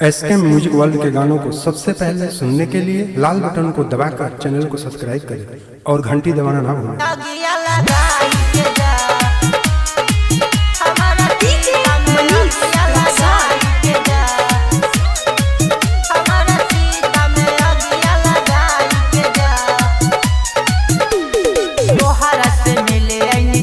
SK music world के गानों को सबसे पहले सुनने के लिए लाल बटन को दबाकर चैनल को सब्सक्राइब करें और घंटी दबाना ना भूलें। तोहरा से मिले आईनी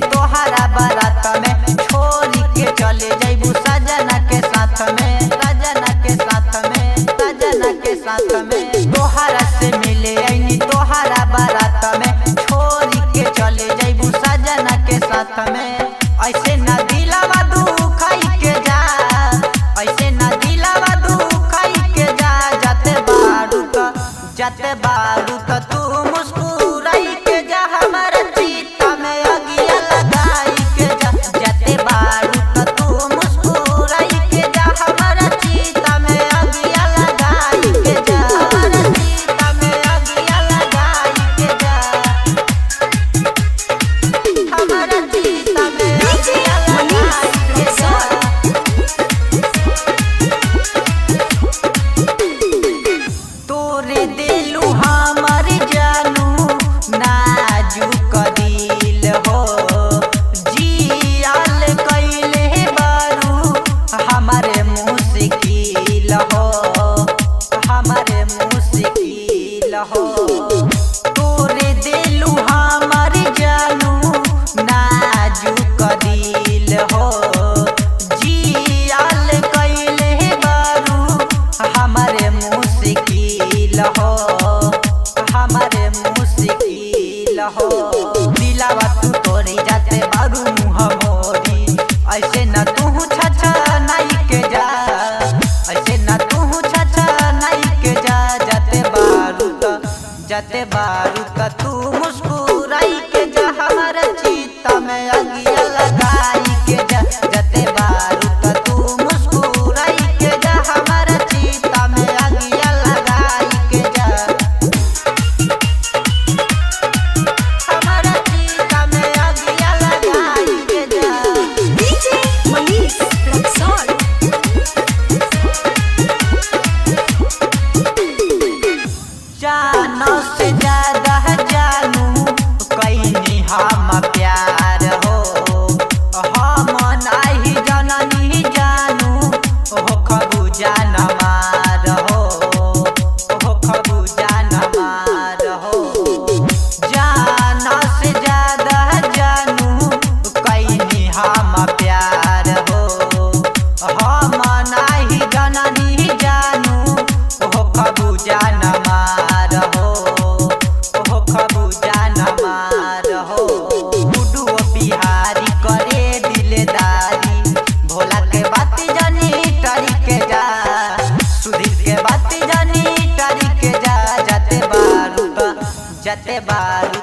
तोहरा बारात में छोरी के चले जाइबू सजना के साथ में। ऐसे ना दिलावा दुखाई के जा, ऐसे ना दिलावा दुखाई के जा। जाते बारू तो तू मुस्कुराई के जा, हमारे चिता में अगिया लगाई के जा। जाते बारू तो तू मुस्कुराई के जा, हमारे चिता में अगिया लगाई के जा। तोरे दिलू हमार जानू नाजुक दिल हो, जियाल कैले बारू हमारे मुश्किल हो, हमारे मुश्किल हो। दिलावा तू तोड़ी जाते बारू मुँह मोरी, ऐसे न तू छछा नहीं के जा, ऐसे न तू छछा नहीं के जा। जाते बारू त तू मुस्कुराई के जा, हमारे चिता में अगिया लगाई के जा। जाते बारू त तू मुस्कुराई के जा, हमारे चिता में अगिया लगाई के जा। हमारे चिता में अगिया लगाई के जा। DJ Manish Rexall जानो से ज्यादा जानू कैनी हम प्यार हो, हम नहीं जननी जानू हो खबू जान मार हो, हो खबू जान मार हो। जानो से ज्यादा जानू कैनी हम प्यार हो, हम नहीं जननी जानू हो खबू जान मार हो, हो खबू जान मार हो। गुडू बिहारी करे दिलदारी, भोला के बात जानी टरी के जा, सुधीर के बात जानी टरी के जा। जाते बारू